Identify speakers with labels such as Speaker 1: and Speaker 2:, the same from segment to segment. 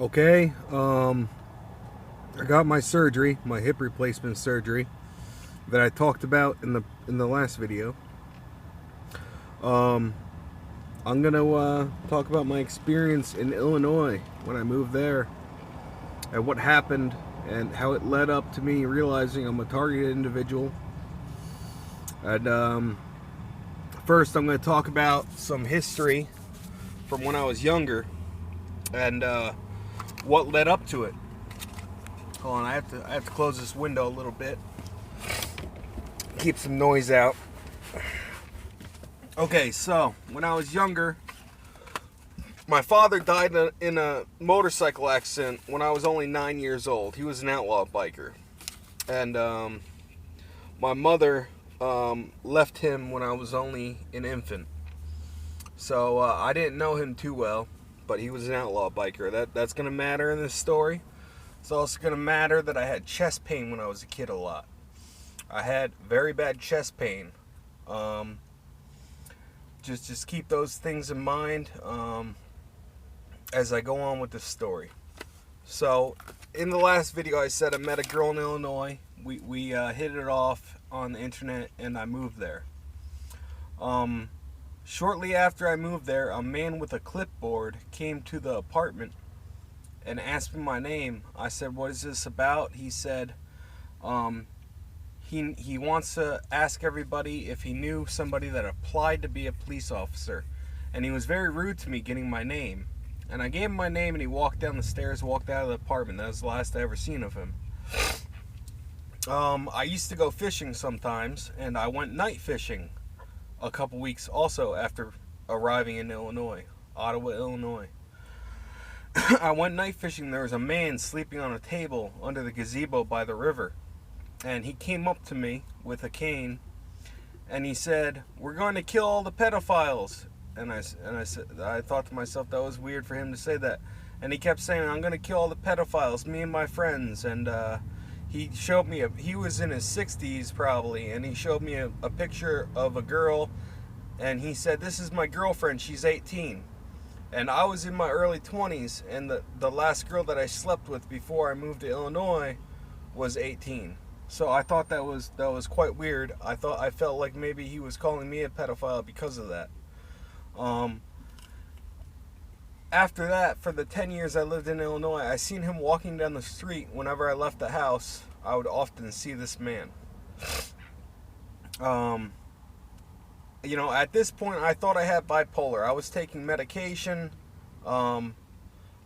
Speaker 1: Okay, I got my surgery, my hip replacement surgery that I talked about in the last video. Um, I'm gonna talk about my experience in Illinois when I moved there and what happened and how it led up to me realizing I'm a targeted individual. And first, I'm going to talk about some history from when I was younger and what led up to it. Hold on, I have to close this window a little bit. Keep some noise out. Okay, so when I was younger, my father died in a motorcycle accident when I was only 9 years old. He was an outlaw biker. And my mother left him when I was only an infant. So I didn't know him too well, but he was an outlaw biker. That's going to matter in this story. It's also going to matter that I had chest pain when I was a kid a lot. I had very bad chest pain. Just keep those things in mind as I go on with this story. So, in the last video I said I met a girl in Illinois. We hit it off on the internet and I moved there. Shortly after I moved there, a man with a clipboard came to the apartment and asked me my name. I said, "What is this about?" He said, he wants to ask everybody if he knew somebody that applied to be a police officer. And he was very rude to me getting my name. And I gave him my name and he walked down the stairs, walked out of the apartment. That was the last I ever seen of him. I used to go fishing sometimes, and I went night fishing a couple weeks also after arriving in Illinois, Ottawa, Illinois. I went night fishing. There was a man sleeping on a table under the gazebo by the river. And he came up to me with a cane and he said, "We're going to kill all the pedophiles." And I said, I thought to myself that was weird for him to say that. And he kept saying, "I'm going to kill all the pedophiles, me and my friends." And he showed me, he was in his 60s probably, and he showed me a picture of a girl. And he said, "This is my girlfriend, she's 18. And I was in my early 20s, and the last girl that I slept with before I moved to Illinois was 18. So I thought that was quite weird. I felt like maybe he was calling me a pedophile because of that. After that, for the 10 years I lived in Illinois, I seen him walking down the street. Whenever I left the house, I would often see this man. At this point, I thought I had bipolar. I was taking medication. I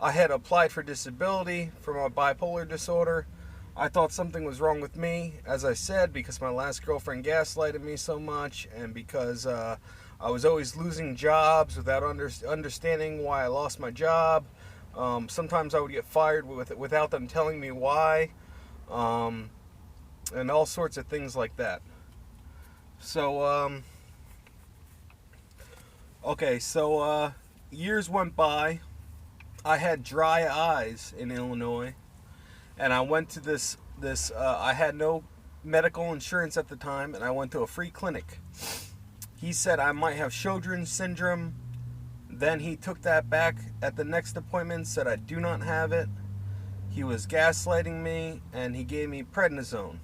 Speaker 1: had applied for disability for my bipolar disorder. I thought something was wrong with me, as I said, because my last girlfriend gaslighted me so much, and because I was always losing jobs without understanding why I lost my job. Sometimes I would get fired without them telling me why, and all sorts of things like that. So, years went by. I had dry eyes in Illinois. And I went to this I had no medical insurance at the time, and I went to a free clinic. He said I might have Sjogren's syndrome. Then he took that back at the next appointment, said I do not have it. He was gaslighting me, and he gave me prednisone.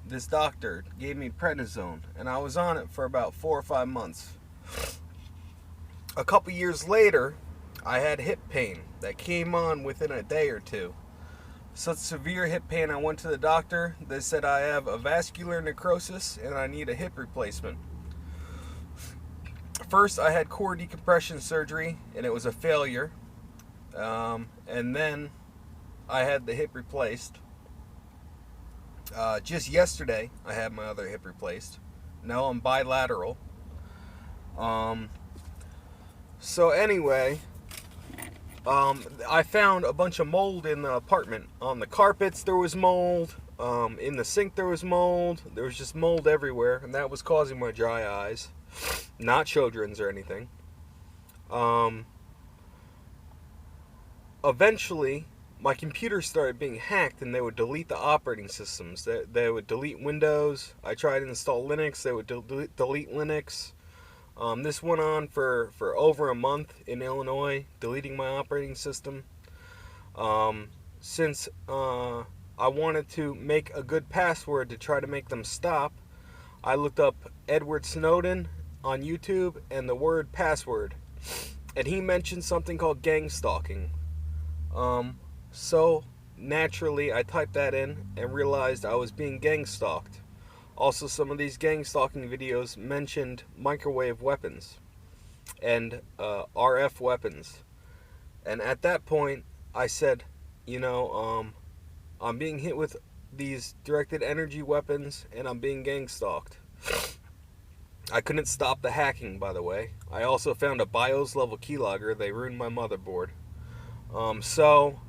Speaker 1: This doctor gave me prednisone, and I was on it for about 4 or 5 months. A couple years later, I had hip pain that came on within a day or two. Such severe hip pain, I went to the doctor. They said I have a vascular necrosis and I need a hip replacement. First, I had core decompression surgery and it was a failure. And then I had the hip replaced. Just yesterday, I had my other hip replaced. Now I'm bilateral. So anyway, I found a bunch of mold in the apartment. On the carpets there was mold. In the sink there was mold. There was just mold everywhere, and that was causing my dry eyes. Not Sjogren's or anything. Eventually, my computer started being hacked, and they would delete the operating systems. They would delete Windows. I tried to install Linux. They would delete Linux. This went on for over a month in Illinois, deleting my operating system. Since I wanted to make a good password to try to make them stop, I looked up Edward Snowden on YouTube and the word password, and he mentioned something called gang stalking. So naturally, I typed that in and realized I was being gang stalked. Also, some of these gang stalking videos mentioned microwave weapons and RF weapons. And at that point, I said, I'm being hit with these directed energy weapons and I'm being gang stalked. I couldn't stop the hacking, by the way. I also found a BIOS level keylogger. They ruined my motherboard. So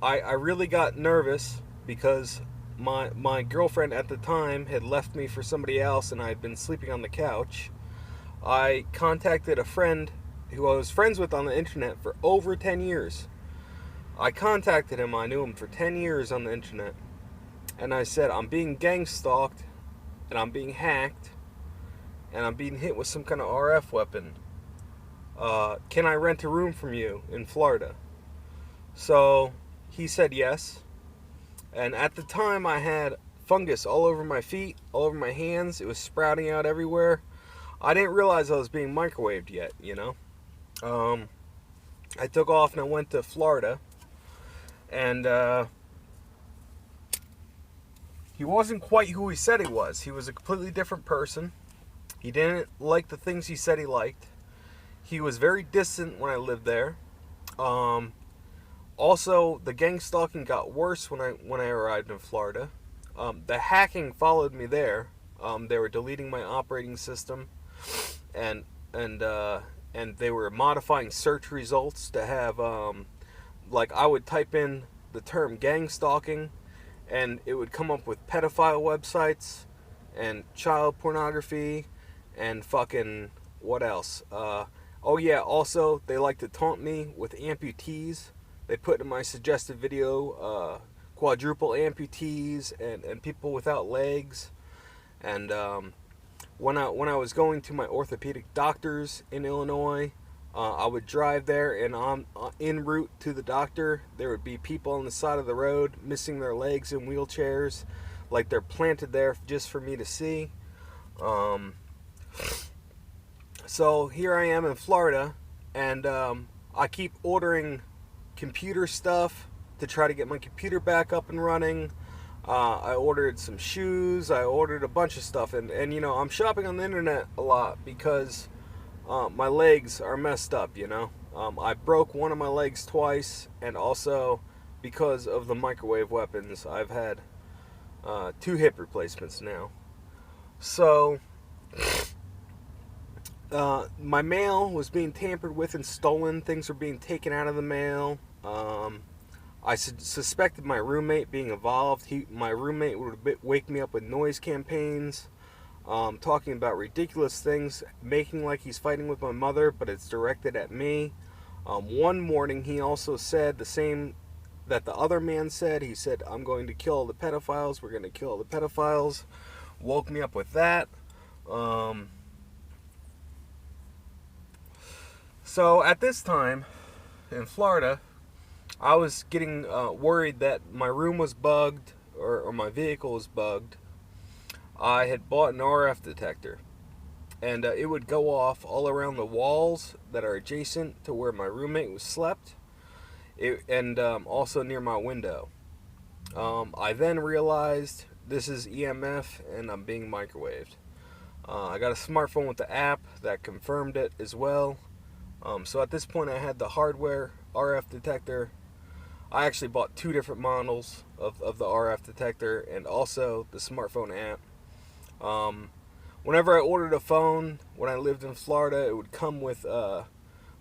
Speaker 1: I really got nervous because my girlfriend at the time had left me for somebody else and I had been sleeping on the couch. I contacted a friend who I was friends with on the internet for over 10 years. I contacted him. I knew him for 10 years on the internet. And I said, I'm being gang stalked and I'm being hacked and I'm being hit with some kind of RF weapon. Can I rent a room from you in Florida? So he said yes. And at the time I had fungus all over my feet, all over my hands. It was sprouting out everywhere. I didn't realize I was being microwaved yet, I took off and I went to Florida. And he wasn't quite who he said he was. He was a completely different person. He didn't like the things he said he liked. He was very distant when I lived there. Also, the gang stalking got worse when I arrived in Florida. The hacking followed me there. They were deleting my operating system, and they were modifying search results to have I would type in the term gang stalking, and it would come up with pedophile websites and child pornography and fucking what else? Oh yeah, also they like to taunt me with amputees. They put in my suggested video quadruple amputees and people without legs. And when I was going to my orthopedic doctors in Illinois, I would drive there, and on en route to the doctor, there would be people on the side of the road missing their legs in wheelchairs, like they're planted there just for me to see. So here I am in Florida, and I keep ordering computer stuff to try to get my computer back up and running. I ordered some shoes. I ordered a bunch of stuff, and I'm shopping on the internet a lot because my legs are messed up. I broke one of my legs twice, and also because of the microwave weapons, I've had 2 hip replacements now. So my mail was being tampered with and stolen. Things were being taken out of the mail. I suspected my roommate being involved. My roommate would wake me up with noise campaigns, talking about ridiculous things, making like he's fighting with my mother, but it's directed at me. One morning he also said the same that the other man said. He said, I'm going to kill all the pedophiles. We're going to kill all the pedophiles. Woke me up with that. So at this time in Florida, I was getting worried that my room was bugged or my vehicle was bugged. I had bought an RF detector, and it would go off all around the walls that are adjacent to where my roommate was slept, and also near my window. I then realized this is EMF and I'm being microwaved. I got a smartphone with the app that confirmed it as well. So at this point I had the hardware RF detector. I actually bought 2 different models of the RF detector and also the smartphone app. Whenever I ordered a phone when I lived in Florida, it would come with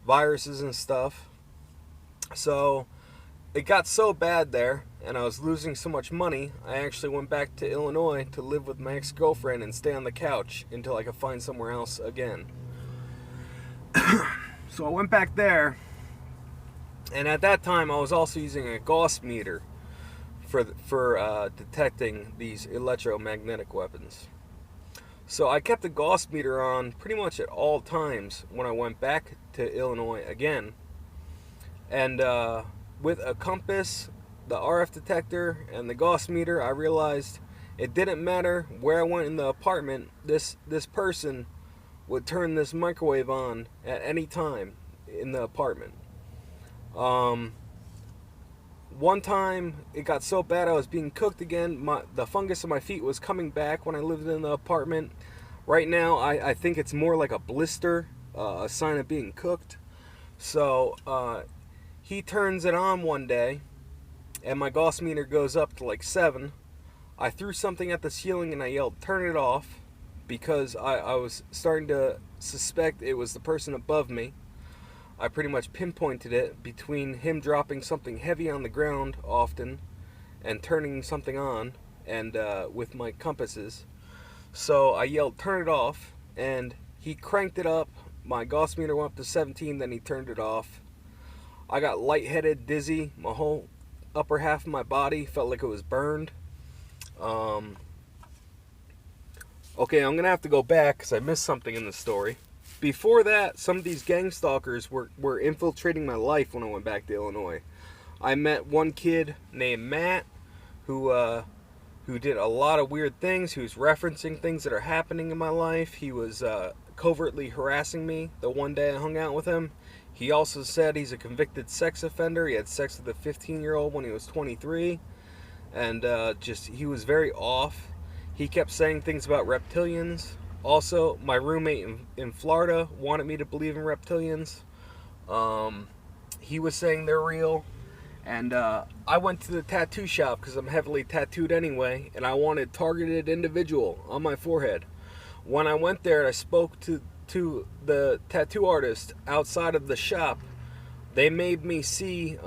Speaker 1: viruses and stuff. So it got so bad there, and I was losing so much money, I actually went back to Illinois to live with my ex-girlfriend and stay on the couch until I could find somewhere else again. So I went back there, and at that time I was also using a Gauss meter for detecting these electromagnetic weapons. So I kept the Gauss meter on pretty much at all times when I went back to Illinois again. And with a compass, the RF detector, and the Gauss meter, I realized it didn't matter where I went in the apartment. This person would turn this microwave on at any time in the apartment. One time it got so bad I was being cooked again. The fungus on my feet was coming back when I lived in the apartment. Right now I think it's more like a blister, a sign of being cooked. So he turns it on one day and my Gauss meter goes up to like 7. I threw something at the ceiling and I yelled, "Turn it off," because I was starting to suspect it was the person above me. I pretty much pinpointed it between him dropping something heavy on the ground often and turning something on, and with my compasses. So I yelled, "Turn it off," and he cranked it up. My Gauss meter went up to 17, then he turned it off. I got lightheaded, dizzy. My whole upper half of my body felt like it was burned. Okay, I'm going to have to go back because I missed something in the story. Before that, some of these gang stalkers were infiltrating my life when I went back to Illinois. I met one kid named Matt who did a lot of weird things. He was referencing things that are happening in my life. He was covertly harassing me the one day I hung out with him. He also said he's a convicted sex offender. He had sex with a 15-year-old when he was 23. And he was very off. He kept saying things about reptilians. Also, my roommate in Florida wanted me to believe in reptilians. He was saying they're real. And I went to the tattoo shop because I'm heavily tattooed anyway, and I wanted targeted individual on my forehead. When I went there, I spoke to the tattoo artist outside of the shop. They made me see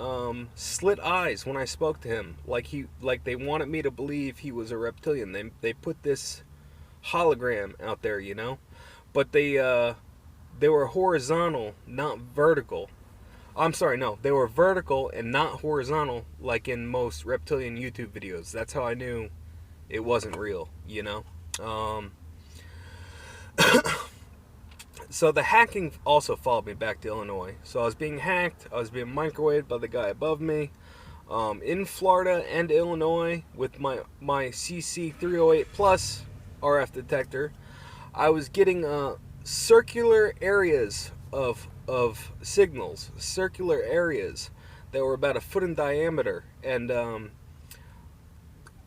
Speaker 1: slit eyes when I spoke to him, like they wanted me to believe he was a reptilian. They put this hologram out there, you know, but they were horizontal, not vertical. I'm sorry, no, they were vertical and not horizontal, like in most reptilian YouTube videos. That's how I knew it wasn't real, you know. So the hacking also followed me back to Illinois. So I was being hacked. I was being microwaved by the guy above me. In Florida and Illinois with my CC308 Plus RF detector, I was getting circular areas of signals, circular areas that were about a foot in diameter, and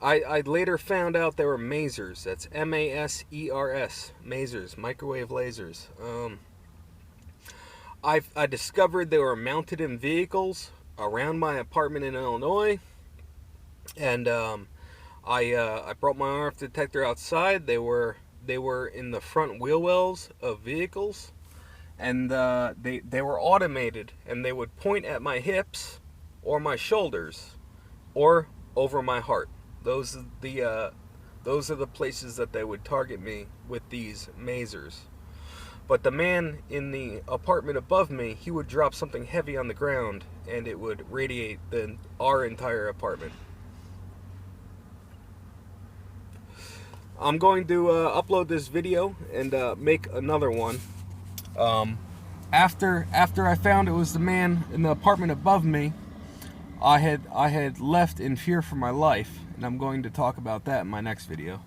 Speaker 1: I later found out they were masers. That's MASERS, masers, microwave lasers. I discovered they were mounted in vehicles around my apartment in Illinois, and I brought my RF detector outside. They were in the front wheel wells of vehicles, and they were automated, and they would point at my hips or my shoulders or over my heart. Those are the places that they would target me with these masers. But the man in the apartment above me, he would drop something heavy on the ground and it would radiate our entire apartment. I'm going to upload this video and make another one. After I found it was the man in the apartment above me, I had left in fear for my life, and I'm going to talk about that in my next video.